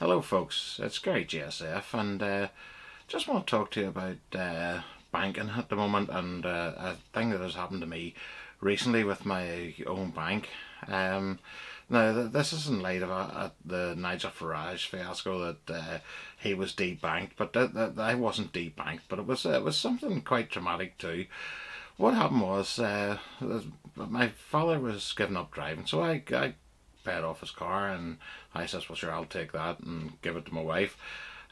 Hello folks, it's Gary GSF and just want to talk to you about banking at the moment and a thing that has happened to me recently with my own bank. Now this is in light of the Nigel Farage fiasco that he was debanked, but I wasn't debanked, but it was something quite traumatic too. What happened was my father was giving up driving, so I paid off his car, and I says, well sure, I'll take that and give it to my wife.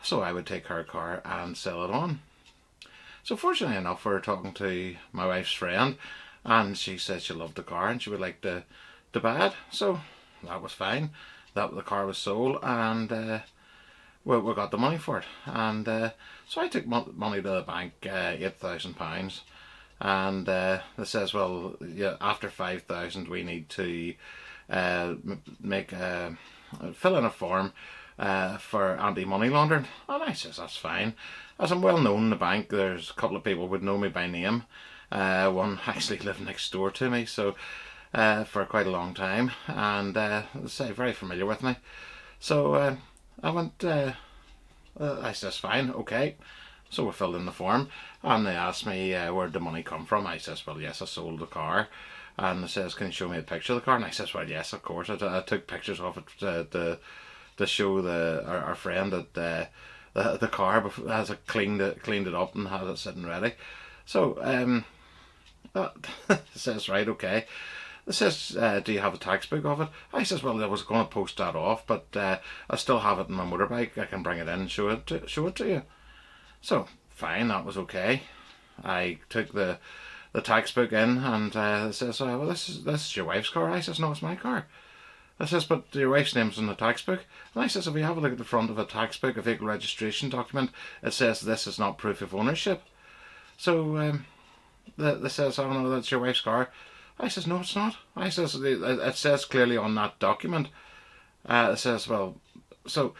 So I would take her car and sell it on. So fortunately enough, we were talking to my wife's friend, and she said she loved the car and she would like to buy it. So that was fine. That the car was sold, and we got the money for it. And so I took money to the bank, £8,000, and it says, well, yeah, after 5,000 we need to make fill in a form for anti-money laundering. And I says that's fine. As I'm well known in the bank, there's a couple of people would know me by name. One actually lived next door to me, so for quite a long time, and say very familiar with me. So I went. I says fine, okay. So we filled in the form, and they asked me where'd the money come from. I says, well, yes, I sold the car. And they says, can you show me a picture of the car? And I says, well, yes, of course. I took pictures of it to show our friend that the car as I cleaned it up and had it sitting ready. So says, right, okay. It says, do you have a tax book of it? I says, well, I was going to post that off, but I still have it in my motorbike. I can bring it in and show it to you. So fine, that was okay. I took the tax book in, and it says, well, this is your wife's car. I says, no, it's my car. I says, but your wife's name's in the tax book. And I says, if you have a look at the front of a tax book, a vehicle registration document, it says this is not proof of ownership. So they says, oh no, that's your wife's car. I says, no, it's not. I says, it says clearly on that document. It says, well, so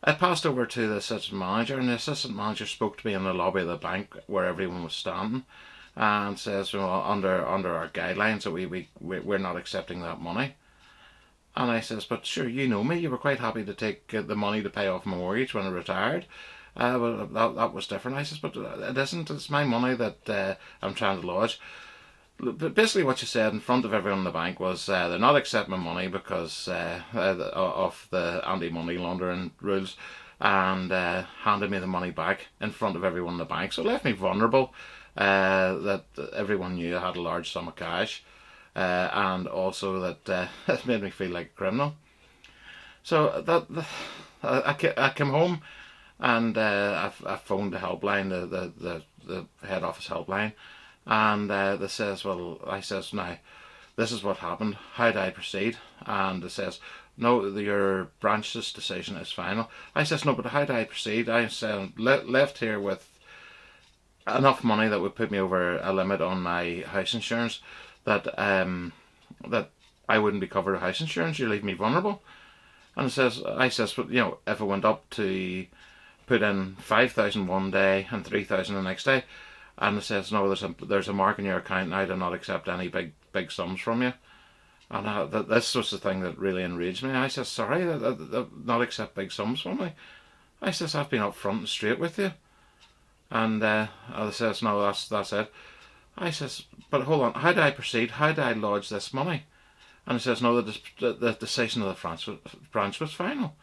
I passed over to the assistant manager, and the assistant manager spoke to me in the lobby of the bank where everyone was standing, and says, well, under our guidelines that we're not accepting that money. And I says, but sure, you know me, you were quite happy to take the money to pay off my mortgage when I retired. Well, that was different. I says, but it isn't. It's my money that I'm trying to lodge. But basically what you said in front of everyone in the bank was they're not accepting my money because of the anti-money laundering rules, and handed me the money back in front of everyone in the bank. So it left me vulnerable, that everyone knew I had a large sum of cash, and also that it made me feel like a criminal. So I came home, and I phoned the helpline, the head office helpline, and they says, well, I says, now, this is what happened. How do I proceed? And it says, no, your branch's decision is final. I says, no, but how do I proceed? I said, left here with enough money that would put me over a limit on my house insurance, that that I wouldn't be covered with house insurance. You leave me vulnerable. And it says, I says, but you know, if it went up to put in 5,000 one day and 3,000 the next day, and it says, no, there's a mark in your account now to not accept any big sums from you. And this was the thing that really enraged me. I says, sorry, not accept big sums from me. I says, I've been up front and straight with you. And it says, no, that's it. I says, but hold on, how do I proceed? How do I lodge this money? And it says, no, the decision of the branch was final.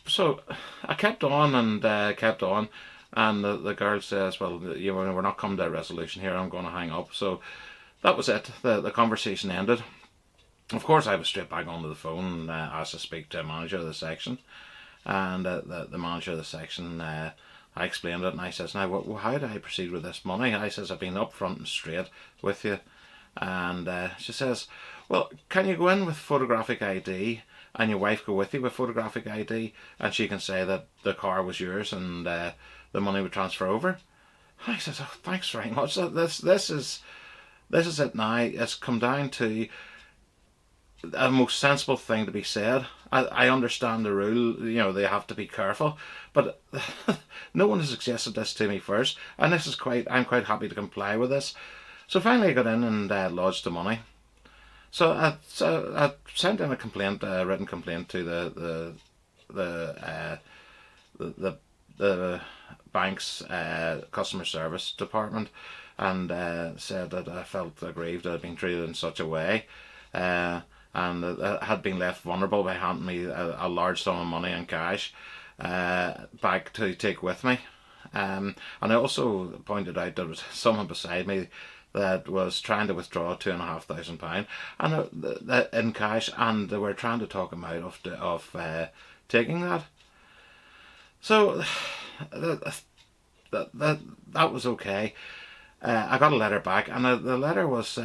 So I kept on and kept on, and the girl says, well, we're not coming to a resolution here, I'm going to hang up. So that was it. The conversation ended. Of course, I was straight back onto the phone and asked to speak to a manager of the section, and the manager of the section, I explained it, and I says, now, how do I proceed with this money? I says, I've been up front and straight with you. And she says, well, can you go in with photographic ID, and your wife go with you with photographic ID, and she can say that the car was yours and the money would transfer over? I says, oh, thanks very much. This is it now. It's come down to a most sensible thing to be said. I understand the rule, they have to be careful, but no one has suggested this to me first, and I'm quite happy to comply with this. So finally I got in and lodged the money. So I sent in a complaint, a written complaint to the the bank's customer service department, and said that I felt aggrieved that I'd been treated in such a way, and had been left vulnerable by handing me a large sum of money in cash back to take with me. And I also pointed out there was someone beside me that was trying to withdraw £2,500 and in cash, and they were trying to talk him out of taking that. So that was okay. I got a letter back, and the letter was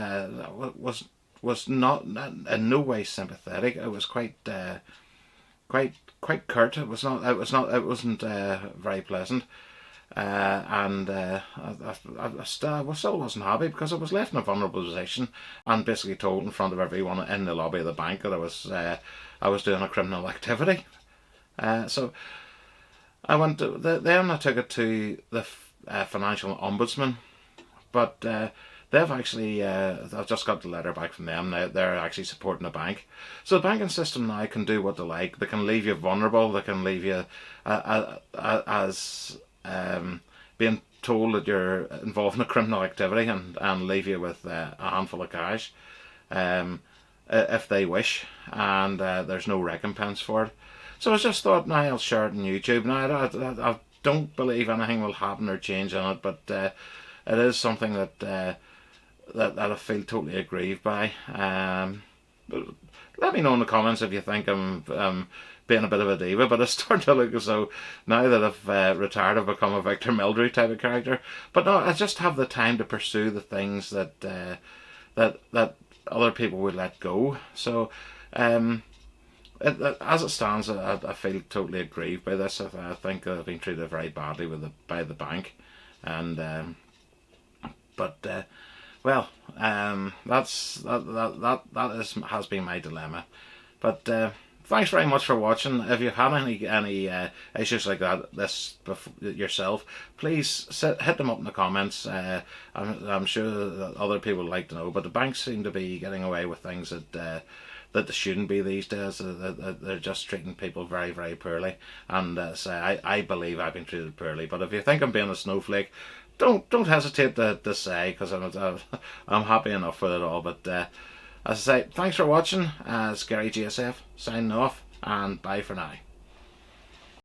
not in no way sympathetic. It was quite curt. It wasn't very pleasant. I still wasn't happy because I was left in a vulnerable position and basically told in front of everyone in the lobby of the bank that I was doing a criminal activity. So I went to then I took it to the financial ombudsman, but they've actually I've just got the letter back from them. They're actually supporting the bank, so the banking system now can do what they like. They can leave you vulnerable. They can leave you as being told that you're involved in a criminal activity, and leave you with a handful of cash if they wish, and there's no recompense for it. So I just thought, now I'll share it on YouTube. Now I don't believe anything will happen or change on it, but it is something that I feel totally aggrieved by. Let me know in the comments if you think I'm being a bit of a diva, but it's starting to look as though now that I've retired, I've become a Victor Meldrew type of character. But no, I just have the time to pursue the things that other people would let go. So as it stands, I feel totally aggrieved by this. I think I've been treated very badly by the bank, and well, has been my dilemma. But thanks very much for watching. If you've had any issues like this yourself, please hit them up in the comments. I'm sure that other people would like to know, but the banks seem to be getting away with things that they shouldn't be these days. They're just treating people very, very poorly, and I believe I've been treated poorly. But if you think I'm being a snowflake, don't hesitate to say, because I'm happy enough with it all. But as I say, thanks for watching. Scary GSF signing off, and bye for now.